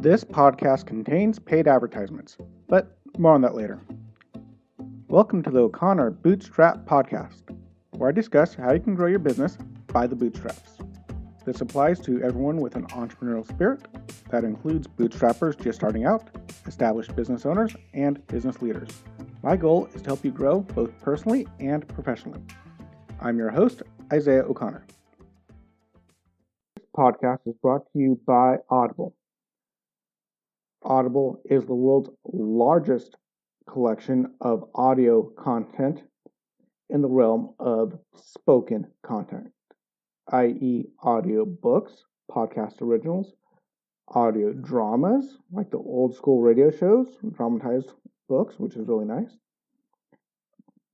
This podcast contains paid advertisements, but more on that later. Welcome to the O'Connor Bootstrap podcast, where I discuss how you can grow your business by the bootstraps. This applies to everyone with an entrepreneurial spirit. That includes bootstrappers just starting out, established business owners, and business leaders. My goal is to help you grow both personally and professionally. I'm your host, Isaiah O'Connor. This podcast is brought to you by Audible. Audible is the world's largest collection of audio content in the realm of spoken content, i.e. audio books, podcast originals, audio dramas, like the old school radio shows, dramatized books, which is really nice,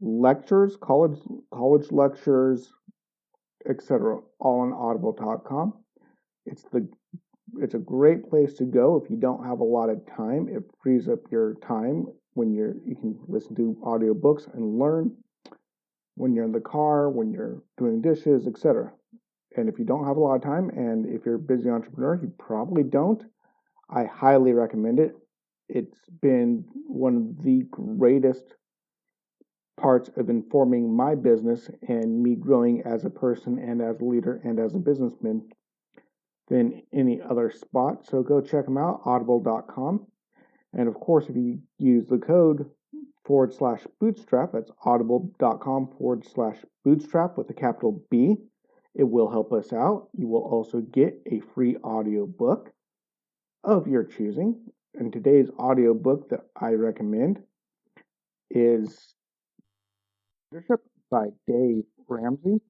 lectures, college lectures, etc., all on audible.com. It's a great place to go if you don't have a lot of time. It frees up your time when you can listen to audiobooks and learn when you're in the car, when you're doing dishes, etc. And if you don't have a lot of time, and if you're a busy entrepreneur, you probably don't, I highly recommend it. It's been one of the greatest parts of informing my business and me growing as a person and as a leader and as a businessman than any other spot. So go check them out, audible.com. And of course, if you use the code /bootstrap, that's audible.com/bootstrap with a capital B, it will help us out. You will also get a free audio book of your choosing. And today's audio book that I recommend is Leadership by Dave Ramsey.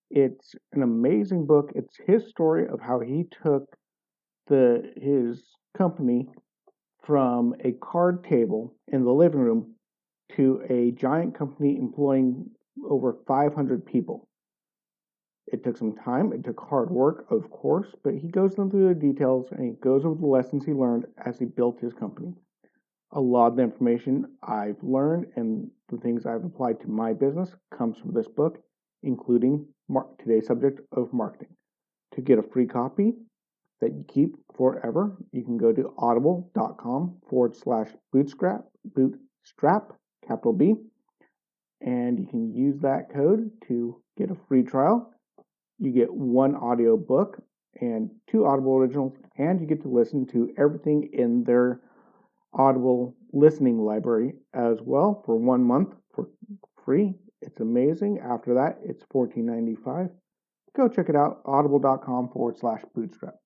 It's an amazing book. It's his story of how he took his company from a card table in the living room to a giant company employing over 500 people. It took some time. It took hard work, of course, but he goes through the details and he goes over the lessons he learned as he built his company. A lot of the information I've learned and the things I've applied to my business comes from this book, including today's subject of marketing. To get a free copy that you keep forever, you can go to audible.com/bootstrap, capital B, and you can use that code to get a free trial. You get one audio book and 2 Audible originals, and you get to listen to everything in their Audible listening library as well for 1 month for free. It's amazing. After that, it's $14.95. Go check it out, audible.com/bootstrap.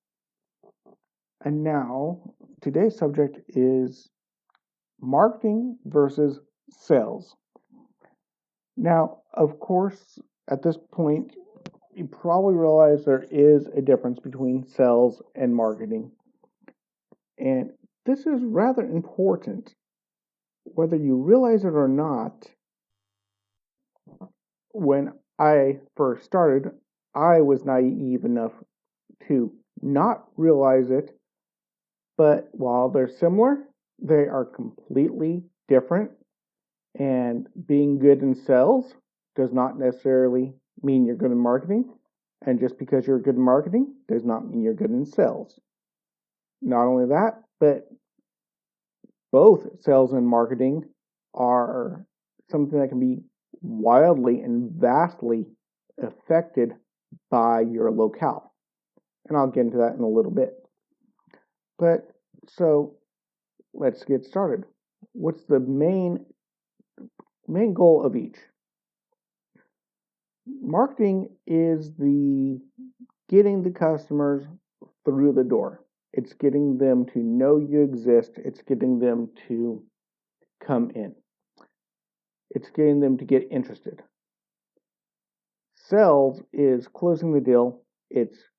And now, today's subject is marketing versus sales. Now, of course, at this point, you probably realize there is a difference between sales and marketing. And this is rather important. Whether you realize it or not, when I first started, I was naive enough to not realize it. But while they're similar, they are completely different. And being good in sales does not necessarily mean you're good in marketing. And just because you're good in marketing does not mean you're good in sales. Not only that, but both sales and marketing are something that can be wildly and vastly affected by your locale. And I'll get into that in a little bit. But so let's get started. What's the main goal of each? Marketing is the getting the customers through the door. It's getting them to know you exist. It's getting them to come in. It's getting them to get interested. Sales is closing the deal. It's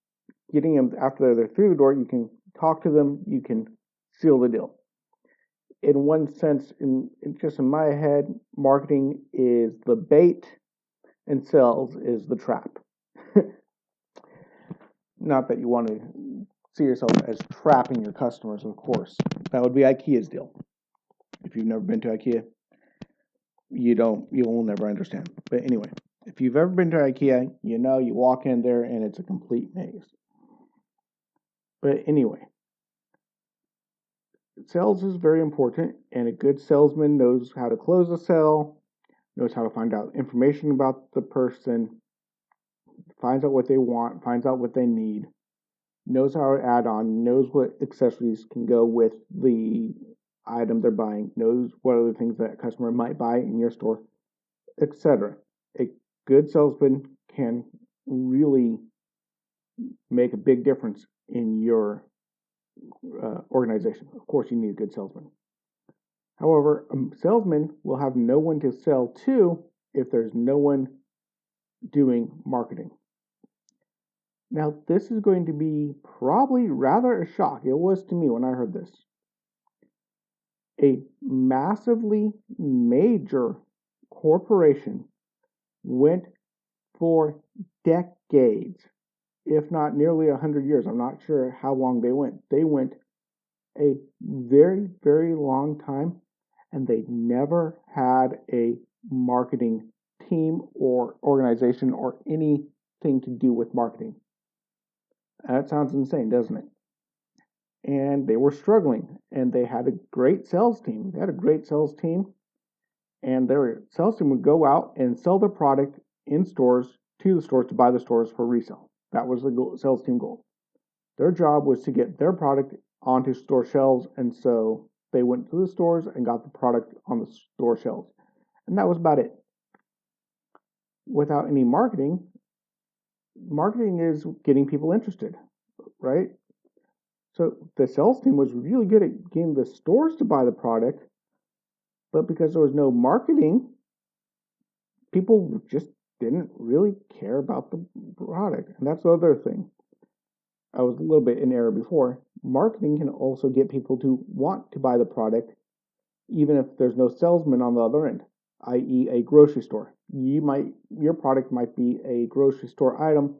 getting them after they're through the door. You can talk to them. You can seal the deal. In one sense, in my head, marketing is the bait and sales is the trap. Not that you want to see yourself as trapping your customers, of course. That would be IKEA's deal. If you've never been to IKEA, you will never understand. But anyway, if you've ever been to IKEA, you know you walk in there and it's a complete maze. But anyway, sales is very important, and a good salesman knows how to close a sale, knows how to find out information about the person, finds out what they want, finds out what they need, knows how to add on, knows what accessories can go with the item they're buying, knows what other things that a customer might buy in your store, etc. A good salesman can really make a big difference in your organization. Of course, you need a good salesman. However, a salesman will have no one to sell to if there's no one doing marketing. Now, this is going to be probably rather a shock. It was to me when I heard this. A massively major corporation went for decades, if not nearly 100 years. I'm not sure how long they went. They went a very, very long time, and they never had a marketing team or organization or anything to do with marketing. That sounds insane, doesn't it? And they were struggling, and they had a great sales team. They had a great sales team, and their sales team would go out and sell their product in stores to the stores to buy the stores for resale. That was the sales team goal. Their job was to get their product onto store shelves, and so they went to the stores and got the product on the store shelves. And that was about it. Without any marketing, marketing is getting people interested, right? So the sales team was really good at getting the stores to buy the product, but because there was no marketing, people just didn't really care about the product. And that's the other thing. I was a little bit in error before. Marketing can also get people to want to buy the product, even if there's no salesman on the other end, i.e. a grocery store. Your product might be a grocery store item,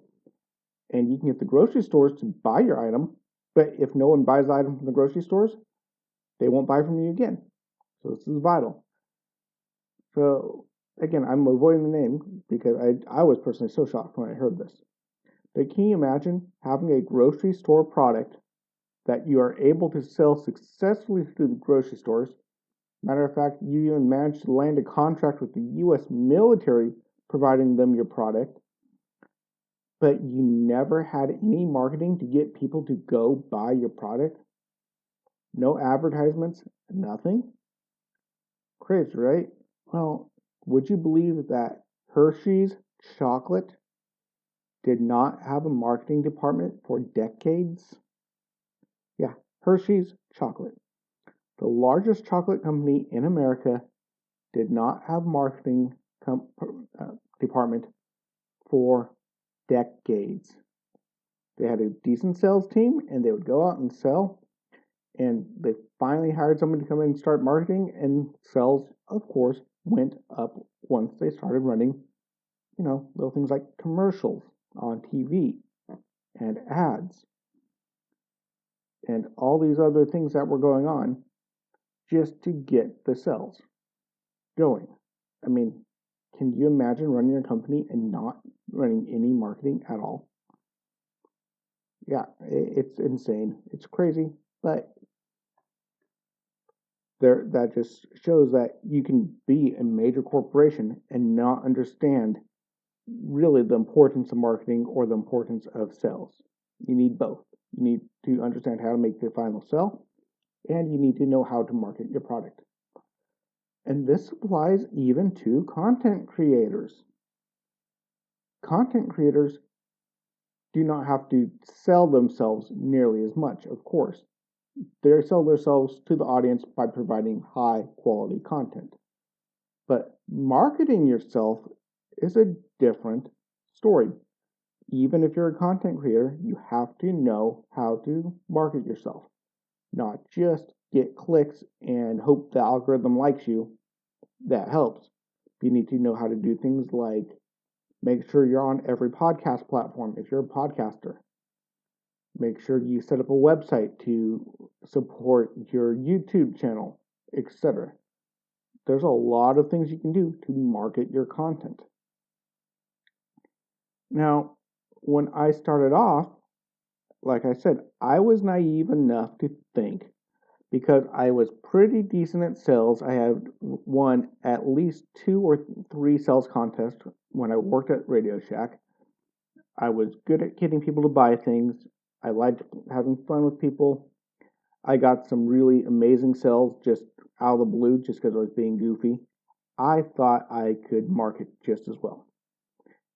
and you can get the grocery stores to buy your item, but if no one buys the item from the grocery stores, they won't buy from you again. So this is vital. So again, I'm avoiding the name because I was personally so shocked when I heard this. But can you imagine having a grocery store product that you are able to sell successfully through the grocery stores? Matter of fact, you even managed to land a contract with the U.S. military providing them your product, but you never had any marketing to get people to go buy your product? No advertisements, nothing? Crazy, right? Well, would you believe that Hershey's chocolate did not have a marketing department for decades? Yeah, Hershey's chocolate. The largest chocolate company in America did not have marketing department for decades. They had a decent sales team, and they would go out and sell, and they finally hired someone to come in and start marketing, and sales, of course, went up once they started running, little things like commercials on TV and ads and all these other things that were going on just to get the sales going. I mean, can you imagine running your company and not running any marketing at all? Yeah, it's insane. It's crazy, but that just shows that you can be a major corporation and not understand really the importance of marketing or the importance of sales. You need both. You need to understand how to make the final sell, and you need to know how to market your product. And this applies even to content creators. Content creators do not have to sell themselves nearly as much, of course. They sell themselves to the audience by providing high quality content. But marketing yourself is a different story. Even if you're a content creator, you have to know how to market yourself, not just get clicks and hope the algorithm likes you. That helps. You need to know how to do things like make sure you're on every podcast platform if you're a podcaster. Make sure you set up a website to support your YouTube channel, etc. There's a lot of things you can do to market your content. Now, when I started off, like I said, I was naive enough to think because I was pretty decent at sales. I had won at least 2 or 3 sales contests when I worked at Radio Shack. I was good at getting people to buy things. I liked having fun with people. I got some really amazing sales just out of the blue just because I was being goofy. I thought I could market just as well.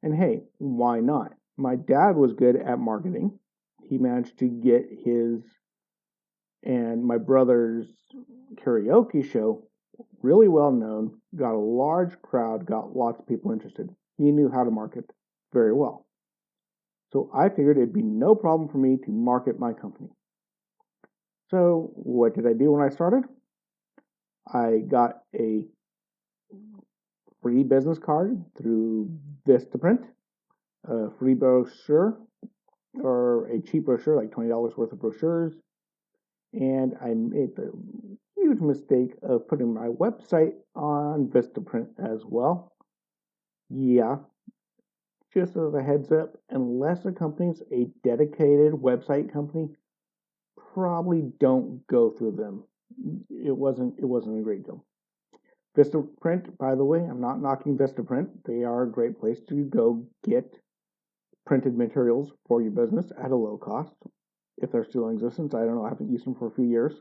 And hey, why not? My dad was good at marketing. He managed to get his and my brother's karaoke show really well known, got a large crowd, got lots of people interested. He knew how to market very well. So I figured it'd be no problem for me to market my company. So what did I do when I started? I got a free business card through Vistaprint, a free brochure, or a cheap brochure, like $20 worth of brochures. And I made the huge mistake of putting my website on Vistaprint as well. Yeah, just as a heads up, unless a company's a dedicated website company, probably don't go through them. It wasn't a great deal. Vistaprint, by the way, I'm not knocking Vistaprint. They are a great place to go get printed materials for your business at a low cost. If they're still in existence, I don't know. I haven't used them for a few years.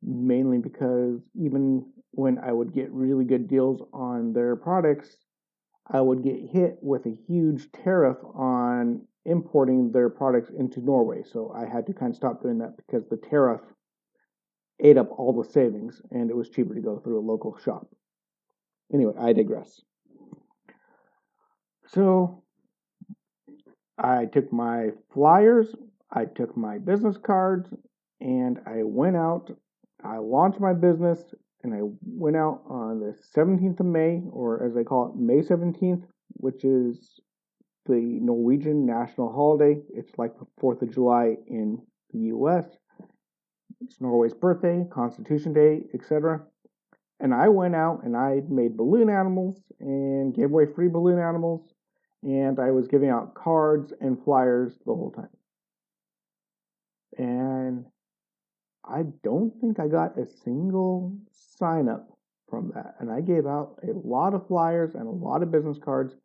Mainly because even when I would get really good deals on their products, I would get hit with a huge tariff on importing their products into Norway. So I had to kind of stop doing that because the tariff ate up all the savings and it was cheaper to go through a local shop. Anyway, I digress. So I took my flyers, I took my business cards, and I went out. I launched my business, and I went out on the 17th of May, or as they call it, May 17th, which is the Norwegian national holiday. It's like the 4th of July in the US. It's Norway's birthday, Constitution Day, etc. And I went out and I made balloon animals and gave away free balloon animals. And I was giving out cards and flyers the whole time. And I don't think I got a single sign up from that. And I gave out a lot of flyers and a lot of business cards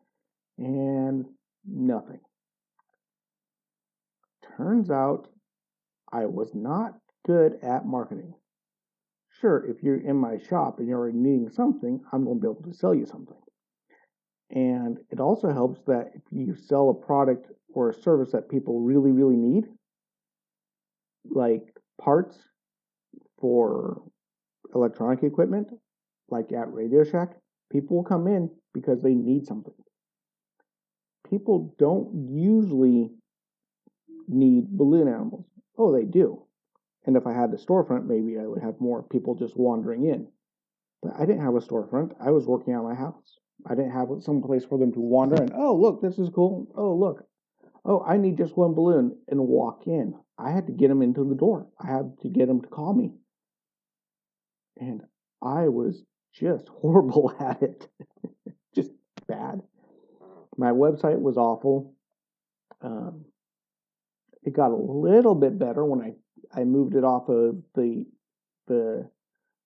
and nothing. Turns out I was not good at marketing. Sure, if you're in my shop and you're needing something, I'm going to be able to sell you something. And it also helps that if you sell a product or a service that people really, really need, like parts for electronic equipment, like at Radio Shack, people will come in because they need something. People don't usually need balloon animals. Oh, they do. And if I had a storefront, maybe I would have more people just wandering in. But I didn't have a storefront. I was working out of my house. I didn't have some place for them to wander and, oh, look, this is cool. Oh, look. Oh, I need just one balloon and walk in. I had to get them into the door. I had to get them to call me. And I was just horrible at it. Just bad. My website was awful. It got a little bit better when I moved it off of the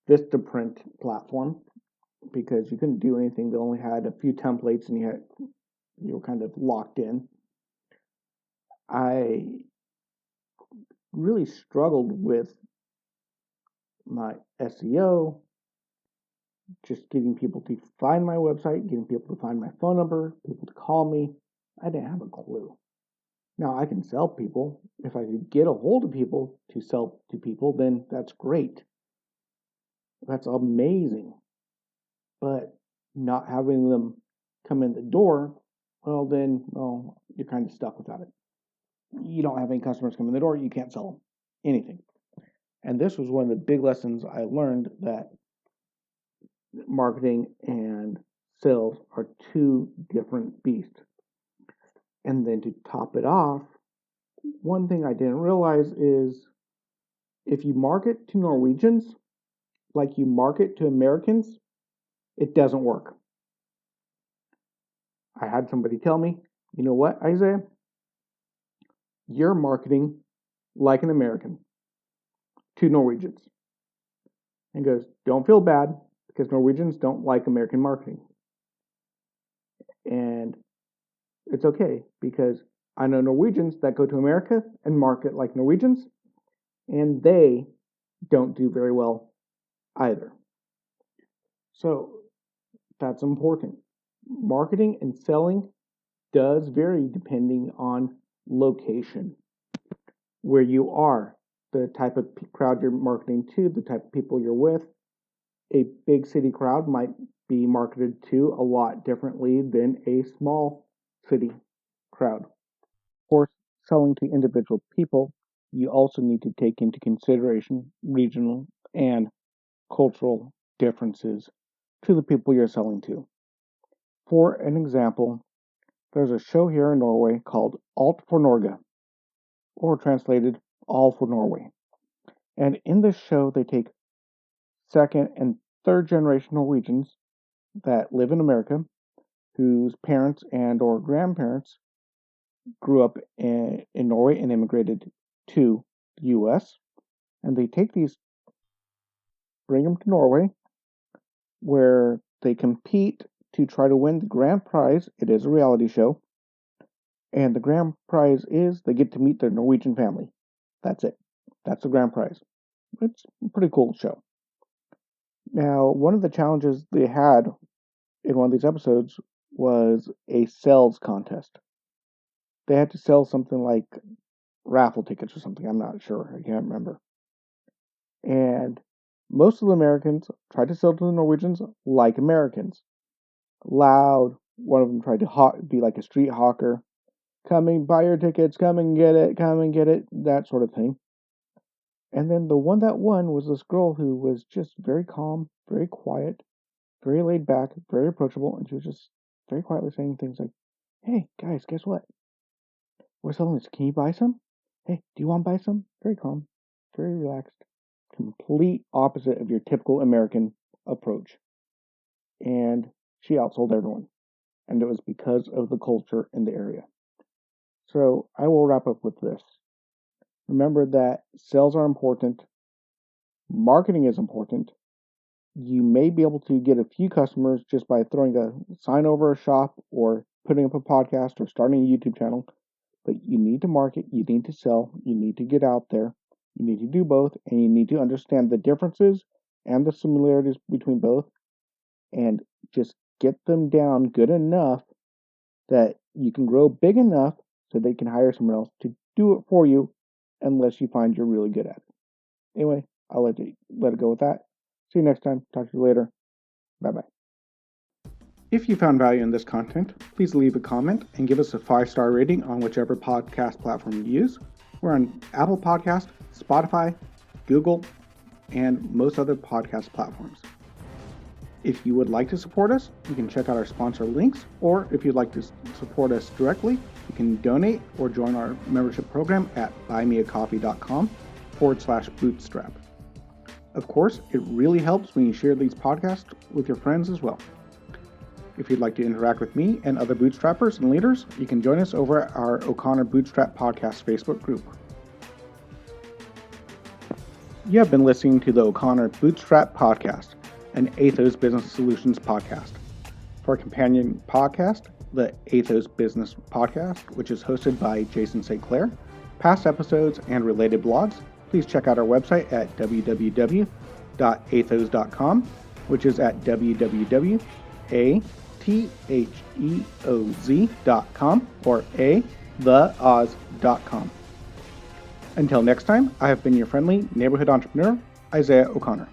Vistaprint platform because you couldn't do anything. They only had a few templates and you were kind of locked in. I really struggled with my SEO, just getting people to find my website, getting people to find my phone number, people to call me. I didn't have a clue. Now I can sell people. If I could get a hold of people to sell to people, then that's great. That's amazing. But not having them come in the door, well, you're kind of stuck without it. You don't have any customers come in the door, you can't sell them anything. And this was one of the big lessons I learned, that marketing and sales are two different beasts. And then to top it off, one thing I didn't realize is if you market to Norwegians like you market to Americans, it doesn't work. I had somebody tell me, you know what, Isaiah? You're marketing like an American. to Norwegians and goes, don't feel bad because Norwegians don't like American marketing. And it's okay because I know Norwegians that go to America and market like Norwegians, and they don't do very well either. So that's important. Marketing and selling does vary depending on location, where you are, the type of crowd you're marketing to, the type of people you're with. A big city crowd might be marketed to a lot differently than a small city crowd. Of course, selling to individual people, you also need to take into consideration regional and cultural differences to the people you're selling to. For an example, there's a show here in Norway called Alt for Norge, or translated All for Norway. And in this show, they take second and third generation Norwegians that live in America, whose parents and or grandparents grew up in Norway and immigrated to the U.S. And they take these, bring them to Norway, where they compete to try to win the grand prize. It is a reality show. And the grand prize is they get to meet their Norwegian family. That's it. That's the grand prize. It's a pretty cool show. Now, one of the challenges they had in one of these episodes was a sales contest. They had to sell something like raffle tickets or something. I'm not sure. I can't remember. And most of the Americans tried to sell to the Norwegians like Americans. Loud. One of them tried to be like a street hawker. Come and buy your tickets. Come and get it. Come and get it. That sort of thing. And then the one that won was this girl who was just very calm, very quiet, very laid back, very approachable. And she was just very quietly saying things like, hey, guys, guess what? We're selling this. Can you buy some? Hey, do you want to buy some? Very calm, very relaxed. Complete opposite of your typical American approach. And she outsold everyone. And it was because of the culture in the area. So I will wrap up with this. Remember that sales are important. Marketing is important. You may be able to get a few customers just by throwing a sign over a shop or putting up a podcast or starting a YouTube channel. But you need to market, you need to sell, you need to get out there, you need to do both, and you need to understand the differences and the similarities between both, and just get them down good enough that you can grow big enough so they can hire someone else to do it for you, unless you find you're really good at it. Anyway, I'll let it go with that. See you next time. Talk to you later. Bye-bye. If you found value in this content, please leave a comment and give us a 5-star rating on whichever podcast platform you use. We're on Apple Podcast, Spotify, Google, and most other podcast platforms. If you would like to support us, you can check out our sponsor links, or if you'd like to support us directly, you can donate or join our membership program at buymeacoffee.com/bootstrap. Of course, it really helps when you share these podcasts with your friends as well. If you'd like to interact with me and other bootstrappers and leaders, you can join us over at our O'Connor Bootstrap Podcast Facebook group. You have been listening to the O'Connor Bootstrap Podcast, an Atheoz Business Solutions podcast. For a companion podcast, the Atheoz Business Podcast, which is hosted by Jason St. Clair, past episodes and related blogs, please check out our website at www.atheoz.com, which is at www.atheoz.com or theoz.com. Until next time, I have been your friendly neighborhood entrepreneur, Isaiah O'Connor.